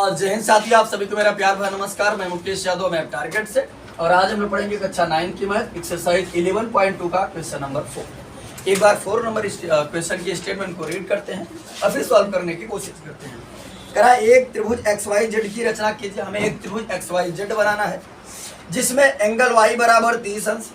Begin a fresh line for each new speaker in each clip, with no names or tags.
और जय हिंद साथियों, आप सभी को मेरा प्यार भरा नमस्कार। मैं मुकेश यादव, मैं टारगेट से, और आज हम लोग पढ़ेंगे कक्षा 9 की मैथ एक्सरसाइज 11.2 का क्वेश्चन नंबर 4। एक बार 4 नंबर क्वेश्चन की स्टेटमेंट को रीड करते हैं और फिर सॉल्व करने की कोशिश करते हैं। करा एक त्रिभुज XYZ की रचना कीजिए। हमें एक त्रिभुज XYZ बनाना है जिसमें एंगल Y बराबर 30 अंश,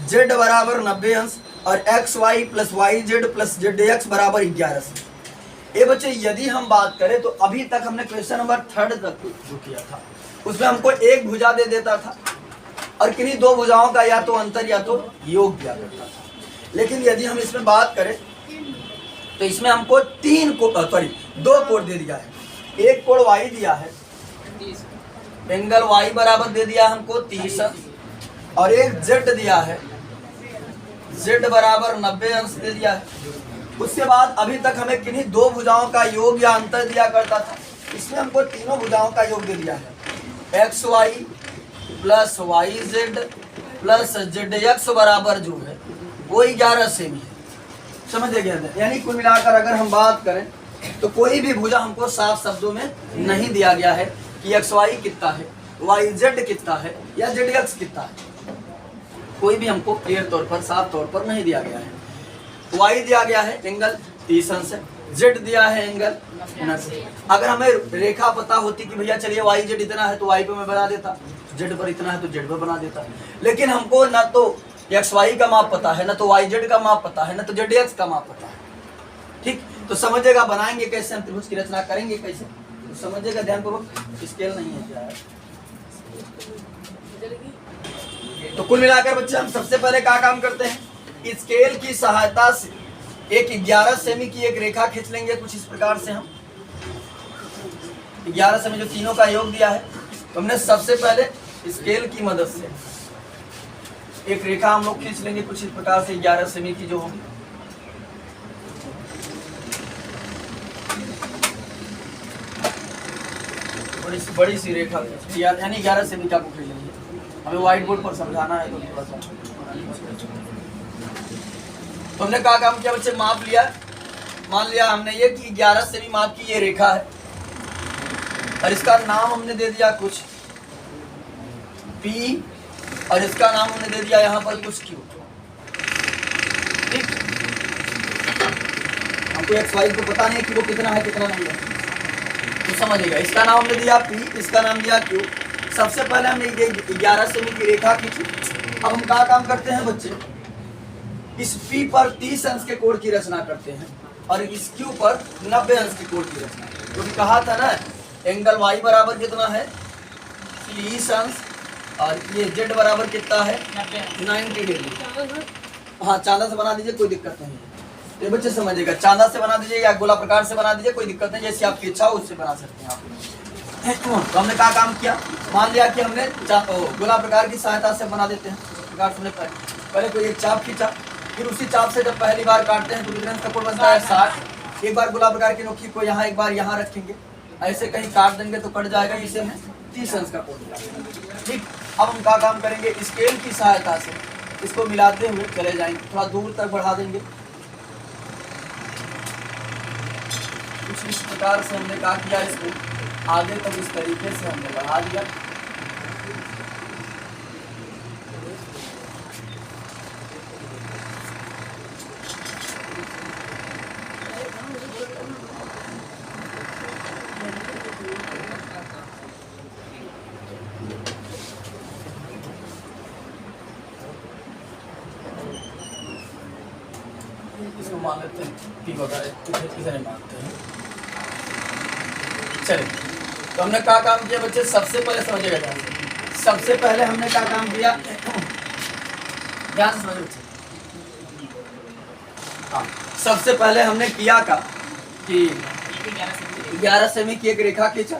Z बराबर 90 अंश और XY plus YZ plus ZX बराबर 11 अंश। ये बच्चे यदि हम बात करें तो अभी तक हमने क्वेश्चन नंबर 3 तक जो किया था उसमें हमको एक भुजा दे देता था और किन्हीं दो भुजाओं का या तो अंतर या तो योग दिया करता था। लेकिन यदि हम इसमें बात करें तो इसमें हमको दो कोण दे दिया है। एक कोण Y दिया है, एंगल Y बराबर दे दिया हमको 30 अंश, और एक Z दिया है, Z बराबर 90 अंश दे दिया है। उसके बाद अभी तक हमें किन्हीं दो भुजाओं का योग या अंतर दिया करता था, इसमें हमको तीनों भुजाओं का योग दे दिया है। XY plus YZ plus ZX बराबर जो है वो 11 सेमी है। समझ गया? यानी कुल मिलाकर अगर हम बात करें तो कोई भी भुजा हमको साफ शब्दों में नहीं दिया गया है कि XY कितना है, YZ कितना है या ZX कितना है। कोई भी हमको क्लियर तौर पर साफ तौर पर नहीं दिया गया है। Y दिया गया है एंगल 30 अंश है, Z दिया है एंगल 90। अगर हमें रेखा पता होती कि भैया चलिए YZ इतना है तो Y पे मैं बना देता, Z पर इतना है तो Z पर बना देता। लेकिन हमको ना तो XY का माप पता है, ना तो YZ का माप पता है, ना तो ZX का माप पता है। ठीक, तो समझिएगा बनाएंगे कैसे, हम त्रिभुज की रचना करेंगे कैसे, तो समझिएगा ध्यानपूर्वक। स्केल नहीं है क्या है? तो कुल मिलाकर बच्चे हम सबसे पहले क्या काम करते हैं, स्केल की सहायता से एक 11 सेमी की एक रेखा खींच लेंगे। कुछ इस प्रकार से हम 11 सेमी जो तीनों का योग दिया है, तो हमने सबसे पहले स्केल की मदद से एक रेखा हम लोग खींच लेंगे कुछ इस प्रकार से 11 सेमी की जो होगी। बड़ी सी रेखा यानी 11 सेमी का खींच लेंगे। हमें व्हाइट बोर्ड पर समझाना है तो थोड़ा सा। तो हमने क्या काम किया बच्चे, माप लिया। मान लिया हमने ये कि 11 सेमी माप की ये रेखा है और इसका नाम हमने दे दिया कुछ P और इसका नाम हमने दे दिया यहाँ पर कुछ Q। ठीक, हमको XY को पता नहीं कि वो कितना है कितना नहीं है, तो समझिएगा। इसका नाम हमने दिया P, इसका नाम दिया Q। सबसे पहले हमने ये 11 सेमी की रेखा खींची। अब हम क्या काम करते हैं बच्चे, इस P पर 30 अंश के कोण की रचना करते हैं और इस Q पर 90 अंश के कोण की रचना। तो कहा था ना एंगल Y बराबर कितना है 30 अंश और ये Z बराबर कितना है 90 डिग्री। हाँ, चांदा से बना दीजिए, कोई दिक्कत नहीं है। ये बच्चे समझिएगा, चांदा से बना दीजिए या गोला प्रकार से बना दीजिए, कोई दिक्कत नहीं, जैसे आपकी इच्छा हो उससे बना सकते हैं आप। तो हमने क्या काम किया, मान लिया कि हमने गोला प्रकार की सहायता से बना देते हैं। प्रकार से पहले कोई एक चाप खींचा, फिर उसी चाप से जब पहली बार काटते हैं तो कितने का कोण बनता है 60। एक बार गोला प्रकार की नोकी को यहाँ एक बार यहाँ रखेंगे, ऐसे कहीं काट देंगे तो कट जाएगा, जिसे हमें 30 अंश का कोण मिला। ठीक, अब हम क्या काम करेंगे, स्केल की सहायता से इसको मिलाते हुए चले जाएंगे, थोड़ा दूर तक बढ़ा देंगे। कुछ इस प्रकार से हमने क्या किया, इसको आगे तक इस तरीके से हमने बढ़ा दिया। इसको मान लेते हैं P वगैरह, इधर मानते हैं। चलिए, तो हमने क्या काम किया बच्चे, सबसे पहले समझिएगा ध्यान से। सबसे पहले हमने क्या काम किया, ध्यान से समझिए बच्चे। हाँ, सबसे पहले हमने किया का कि 11 सेमी की एक रेखा खींचा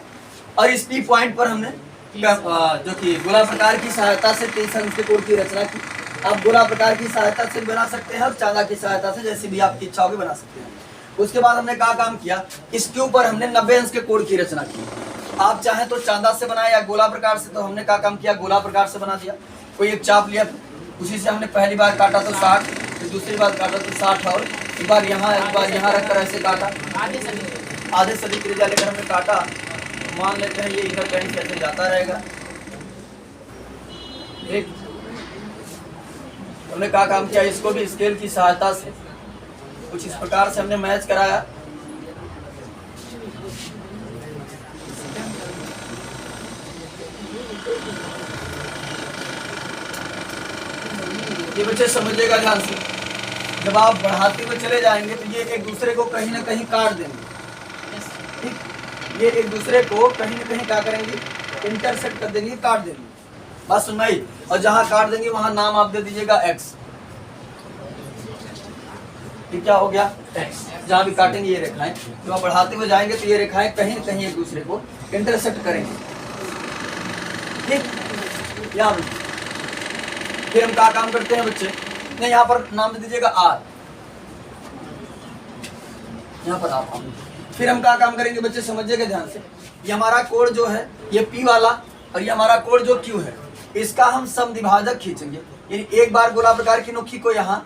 और इस P पॉइंट पर हमने जो कि गोला प्रकार की सहायता से 30 अंश के कोण की रचना की। आप गोला प्रकार की सहायता से बना सकते हैं और चांदा की सहायता से, जैसे भी आपकी इच्छा होगी बना सकते हैं। उसके बाद हमने क्या काम किया, इस Q पर हमने 90 अंश के कोण की रचना की। आप चाहें तो चांदा से बनाए या गोला प्रकार से, तो हमने क्या काम किया, गोला प्रकार से बना दिया। कोई एक चाप लिया, उसी से हमने पहली बार काटा तो 60, फिर दूसरी बार काटा तो 60 और एक बार यहाँ रखकर ऐसे काटा, आधे सदी त्रिज्या लेकर हमने काटा मान लेते हैं ये इधर कहीं से ऐसे जाता रहेगा। ठीक, हमने क्या काम किया, इसको भी स्केल की सहायता से कुछ इस प्रकार से हमने मैच कराया। ये बच्चे समझिएगा ध्यान से, जब आप बढ़ाते हुए चले जाएंगे तो ये एक दूसरे को कहीं ना कहीं काट देंगे। ठीक, ये एक दूसरे को कहीं ना कहीं क्या करेंगे, इंटरसेक्ट कर देंगे, काट देंगे। बात सुन भाई, और जहां काट देंगे वहां नाम आप दे दीजिएगा x। ये क्या हो गया, x। जहां भी काटेंगे ये रेखाएं, जब आप बढ़ाते हुए जाएंगे तो ये रेखाएं कहीं ना कहीं एक दूसरे को इंटरसेक्ट करेंगे। ठीक, यहाँ फिर हम क्या काम करते हैं बच्चे, नहीं यहाँ पर नाम दे दीजिएगा r, यहाँ पर आप फिर हम क्या काम करेंगे बच्चे, समझिएगा ध्यान से। ये हमारा कोण जो है ये P वाला, और ये हमारा कोण जो Q है, इसका हम समद्विभाजक खींचेंगे। यानी एक बार गोला प्रकार की नोकी को यहाँ,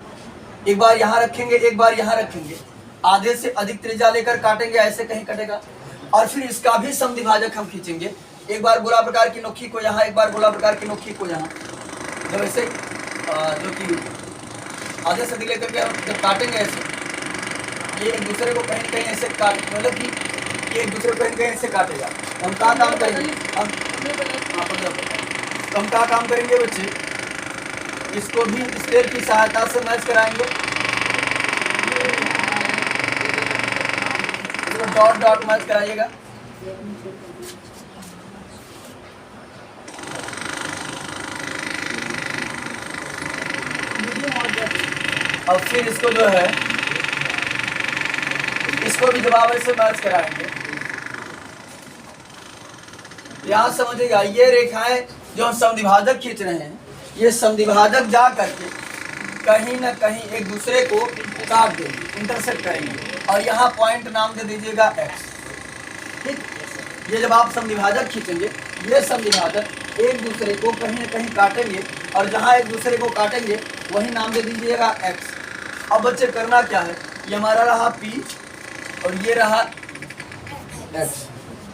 एक बार यहाँ रखेंगे, एक बार यहाँ रखेंगे, आधे से अधिक त्रिज्या लेकर काटेंगे, ऐसे कहीं कटेगा। और फिर इसका भी समद्विभाजक हम खींचेंगे, एक बार गोला प्रकार की नोकी को यहाँ, एक बार गोला प्रकार की नोकी को यहाँ। जब ऐसे जो कि आधे से अधिक लेकर के जब काटेंगे ऐसे, ये एक दूसरे को कहीं कहीं ऐसे काट, मतलब कि ये एक दूसरे को कहीं कहीं ऐसे काटेगा। हम क्या काम करेंगे, हम क्या काम करेंगे बच्चे, इसको भी स्केल की सहायता से मैच कराएंगे। डॉट डॉट मैच कराइएगा। और फिर इसको जो है, इसको भी जब आप ऐसे मैच कराएंगे, यहाँ समझिएगा ये रेखाएं जो हम समद्विभाजक खींच रहे हैं, ये समद्विभाजक जा करके कहीं ना कहीं एक दूसरे को काट देंगे, इंटरसेक्ट करेंगे, और यहाँ पॉइंट नाम दे दीजिएगा x। ठीक, ये जब आप समद्विभाजक खींचेंगे, ये समद्विभाजक एक दूसरे को कहीं ना कहीं काटेंगे, और जहाँ एक दूसरे को काटेंगे वही नाम दे दीजिएगा x। अब बच्चे करना क्या है, ये हमारा रहा P और ये रहा x।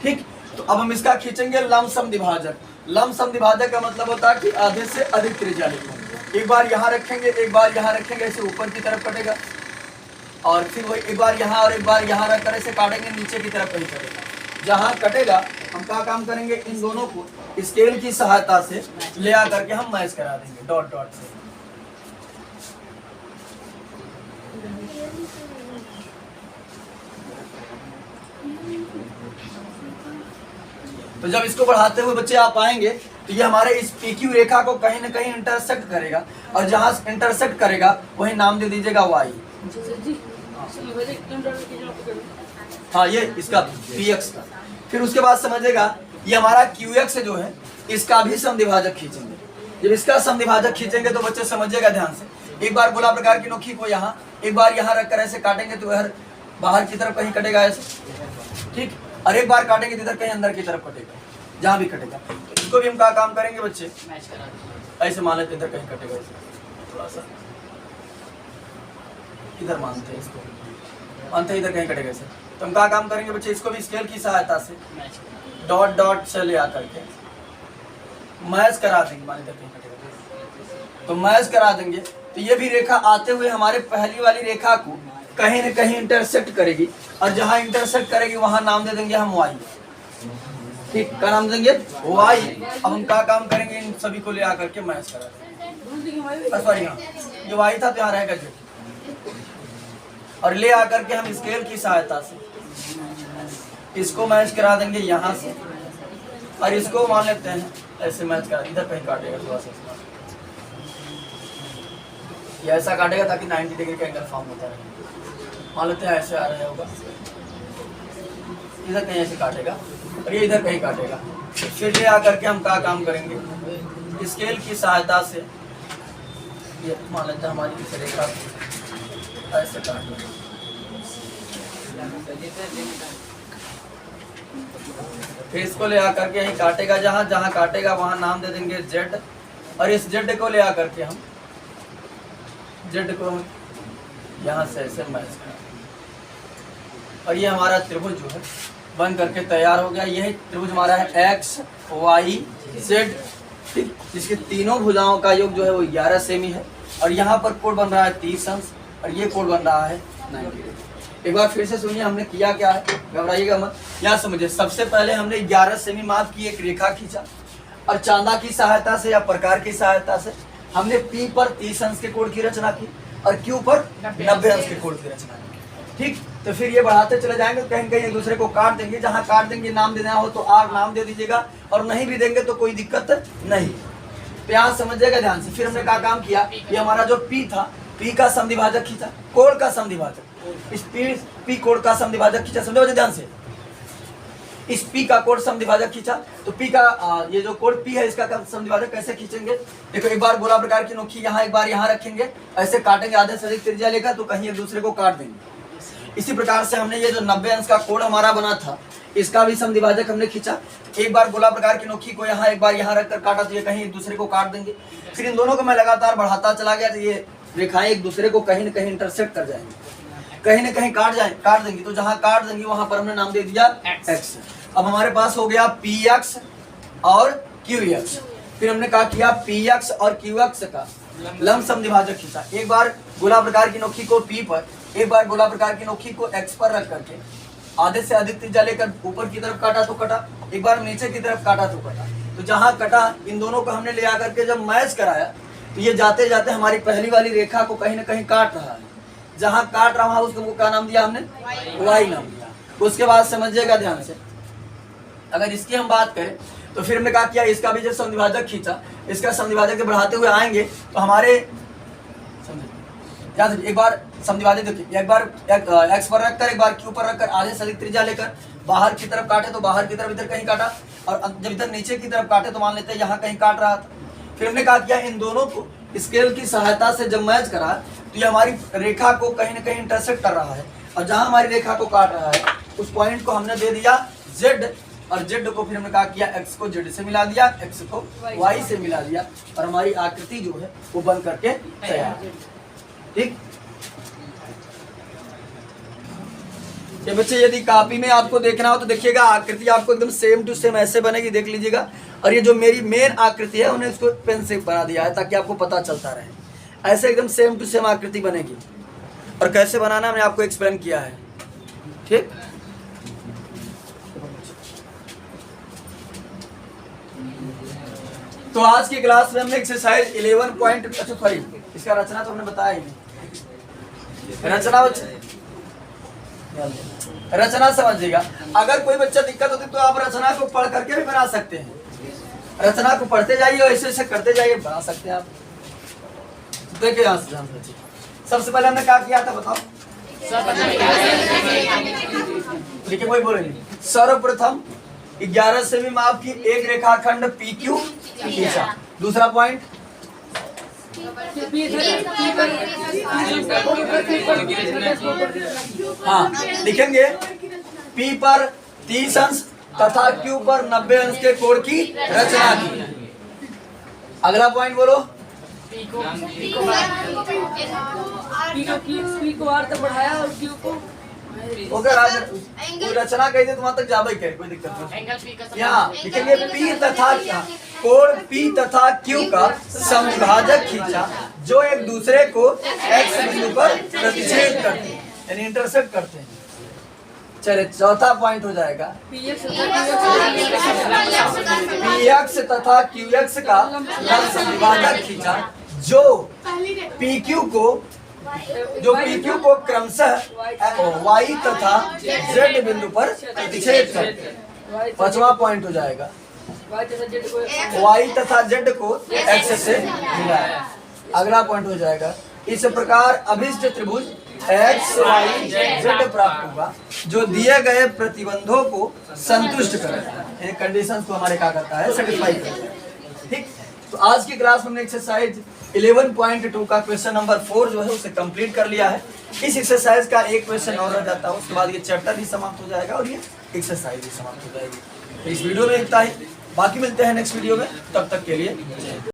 ठीक, तो अब हम इसका खींचेंगे लंब समद्विभाजक। लंब समद्विभाजक का मतलब होता है कि आधे से अधिक त्रिज्या लेंगे, एक बार यहाँ रखेंगे, एक बार यहाँ रखेंगे, ऐसे ऊपर की तरफ कटेगा, और फिर वही एक बार यहाँ और एक बार यहाँ रख कर ऐसे काटेंगे, नीचे की तरफ कहीं कटेगा। जहाँ कटेगा हम क्या काम करेंगे, इन दोनों को स्केल की सहायता से ले आकर के हम मैच करा देंगे डॉट डॉट से। तो जब इसको बढ़ाते हुए बच्चे आप आएंगे तो ये हमारे इस PQ रेखा को कहीं ना कहीं इंटरसेक्ट करेगा, और जहां इंटरसेक्ट करेगा वही नाम दे दीजिएगा y। हाँ, ये इसका PX का। फिर उसके बाद समझेगा ये हमारा QX जो है, इसका भी समद्विभाजक खींचेंगे। जब इसका समद्विभाजक खींचेंगे तो बच्चे समझिएगा ध्यान से, एक बार गोला प्रकार की नोकी को यहाँ, एक बार यहाँ रखकर ऐसे काटेंगे तो वह बाहर की तरफ कहीं कटेगा ऐसे। ठीक, और एक बार काटेंगे तो इधर कहीं अंदर की तरफ कटेगा, जहाँ भी कटेगा। तो इसको भी हम क्या काम करेंगे बच्चे, ऐसे मान लेते इधर कहीं कटेगा, थोड़ा सा इधर मानते हैं, इसको मानते हैं इधर कहीं कटेगा ऐसे। तो हम क्या काम करेंगे बच्चे, इसको भी स्केल की सहायता से डॉट डॉट से ले आकर के मैच करा देंगे। मान इधर कहीं कटेगा तो मैच करा देंगे, तो ये भी रेखा आते हुए हमारे पहली वाली रेखा को कहीं न कहीं इंटरसेक्ट करेगी, और जहां इंटरसेक्ट करेगी वहां नाम दे देंगे हम y। ठीक, क्या नाम देंगे, y। अब हम क्या काम करेंगे, इन सभी को ले आकर के मैच करा देंगे। सॉरी, यहाँ ये y था तो यहाँ रहेगा z, और ले आकर के हम स्केल की सहायता से इसको मैच करा देंगे यहाँ से, और इसको मान लेते हैं ऐसे मैच करा, इधर कहीं काटेगा थोड़ा सा, ये ऐसा काटेगा ताकि 90 डिग्री का एंगल फॉर्म होता रहे। मान लेते हैं ऐसे आ रहा होगा, इधर कहीं ऐसे काटेगा और ये इधर कहीं काटेगा। फिर ले आकर के हम क्या काम करेंगे, स्केल की सहायता से ये मान लेते हैं हमारी इस रेखा ऐसे काट लेंगे। फिर इसको ले आकर के यहीं काटेगा, जहां जहां काटेगा वहां नाम दे देंगे z, और इस z को ले आकर के हम z को यहाँ से ऐसे मैच करें, और ये हमारा त्रिभुज जो है बन करके तैयार हो गया। यह त्रिभुज हमारा है एक्स वाई जेड, ठीक, जिसके तीनों भुजाओं का योग जो है वो 11 सेमी है। और यहाँ पर कोण बन रहा है 30 अंश और ये कोण बन रहा है 90 डिग्री। एक बार फिर से सुनिए हमने किया क्या है, घबराइएगा मत। यहाँ समझिए, सबसे पहले हमने 11 सेमी माप की एक रेखा खींचा और चांदा की सहायता से या प्रकार की सहायता से हमने P पर 30 अंश के कोण की रचना की और Q पर 90 अंश के कोण की रचना की, ठीक। तो फिर ये बढ़ाते चले जाएंगे, कहीं कहीं एक दूसरे को काट देंगे, जहां काट देंगे नाम देना हो तो आर नाम दे दीजिएगा और नहीं भी देंगे तो कोई दिक्कत नहीं। तो यहाँ समझिएगा ध्यान से। फिर हमने क्या काम किया, ये हमारा जो P था, P का समद्विभाजक खींचा, कोण का समद्विभाजक, इस P कोण का समद्विभाजक खींचा, समझो ध्यान से। इस P का कोण समद्विभाजक खींचा तो P का ये जो कोण P है इसका समद्विभाजक कैसे खींचेंगे, देखो एक बार गोला प्रकार की नोखी यहाँ एक बार यहाँ रखेंगे, ऐसे काटेंगे आधे से अधिक त्रिज्या लेकर तो कहीं एक दूसरे को काट देंगे। इसी प्रकार से हमने ये जो 90 अंश का कोण हमारा बना था इसका भी समद्विभाजक हमने खींचा, एक बार गोला प्रकार की नोखी को यहाँ एक बार यहाँ रखकर काटा तो ये कहीं एक दूसरे को काट देंगे। फिर इन दोनों को मैं लगातार बढ़ाता चला गया तो ये रेखाएं एक दूसरे को कहीं न कहीं इंटरसेक्ट कर जाएंगे, कहीं न कहीं काट देंगी। तो जहाँ काट देंगी वहां पर हमने नाम दे दिया x। अब हमारे पास हो गया px और qx। फिर हमने कहा किया px और qx का लंब समद्विभाजक खींचा, एक बार गोला प्रकार की नोखी को P पर, एक बार गोला प्रकार की नोखी को x पर रख करके आधे से अधिक त्रिज्या लेकर ऊपर की तरफ काटा तो कटा, एक बार नीचे की तरफ काटा तो कटा। तो जहां कटा इन दोनों को हमने ले आकर के जब मैच कराया तो ये जाते जाते हमारी पहली वाली रेखा को कहीं ना कहीं काट रहा है, जहां काट रहा है उसको क्या नाम दिया हमने, y नाम दिया। उसके बाद समझिएगा ध्यान से, अगर इसकी हम बात करें तो फिर हमने कहा किया इसका भी जब समद्विभाजक खींचा, इसका समद्विभाजक जब बढ़ाते हुए आएंगे तो हमारे याद एक बार समद्विभाजक देखिए, एक बार x पर रखकर एक बार q पर रखकर आधे से अधिक त्रिज्या लेकर बाहर की तरफ काटे तो बाहर की तरफ इधर कहीं काटा और जब इधर नीचे की तरफ काटे तो मान लेते हैं यहाँ कहीं काट रहा था। फिर हमने कहा किया इन दोनों को स्केल की सहायता से जब मैच करा तो ये हमारी रेखा को कहीं ना कहीं इंटरसेक्ट कर रहा है और जहां हमारी रेखा को काट रहा है उस पॉइंट को हमने दे दिया z और z को फिर हमने कहा किया x को z से मिला दिया, x को y से मिला दिया और हमारी आकृति जो है वो बन करके तैयार, ठीक। ये बच्चे यदि कॉपी में आपको देखना हो तो देखिएगा आकृति आपको एकदम सेम टू सेम ऐसे बनेगी, देख लीजिएगा। और ये जो मेरी मेन आकृति है उन्हें इसको पेन से बना दिया है ताकि आपको पता चलता रहे, ऐसे एकदम सेम टू सेम आकृति बनेगी। और कैसे बनाना मैंने आपको एक्सप्लेन किया है, ठीक। तो आज की क्लास में हमने एक्सरसाइज 11 सॉरी इसका रचना तो हमने बताया ही नहीं। रचना समझिएगा, अगर कोई बच्चा दिक्कत होती तो आप रचना को पढ़ करके भी बना सकते हैं, रचना को पढ़ते जाइए और ऐसे ऐसे करते जाइए, बना सकते हैं आप। देखिए यहाँ से ध्यान से, सबसे पहले हमने क्या किया था बताओ, देखिए कोई बोले नहीं। सर्वप्रथम 11 सेमी माप की एक रेखाखंड PQ खींचा। दूसरा पॉइंट हाँ लिखेंगे P पर 30 अंश तथा Q पर 90 अंश के कोण की रचना की। अगला पॉइंट बोलो,
P को R तक बढ़ाया और Q को
कोई रचना कही दे तो वहां तक जाबे के कोई दिक्कत नहीं। यहाँ लिखेंगे P तथा कोण P तथा Q का समद्विभाजक खींचा जो एक दूसरे को x बिंदु पर प्रतिच्छेद करते हैं यानी इंटरसेक्ट करते हैं। चलिए चौथा पॉइंट हो जाएगा Px तथा Qx का समद्विभाजक खींचा जो PQ को क्रमशः y तथा z बिंदु पर प्रतिच्छेद करते हैं। पांचवा पॉइंट हो जाएगा y तथा z को x से मिलाया। अगला पॉइंट हो जाएगा इस प्रकार अभिष्ट त्रिभुज x y z प्राप्त होगा जो दिए गए प्रतिबंधों को संतुष्ट करता है, कंडीशंस को हमारे क्या करता है, सेटिस्फाई करता है, ठीक। तो आज की क्लास में हमने एक्सरसाइज 11.2 का क्वेश्चन नंबर 4 जो है उसे कंप्लीट कर लिया है। इस एक्सरसाइज का एक क्वेश्चन और रह जाता है, उसके बाद ये चैप्टर भी समाप्त हो जाएगा और ये एक्सरसाइज भी समाप्त हो जाएगी। तो इस वीडियो में इतना ही, बाकी मिलते हैं नेक्स्ट वीडियो में, तब तक के लिए।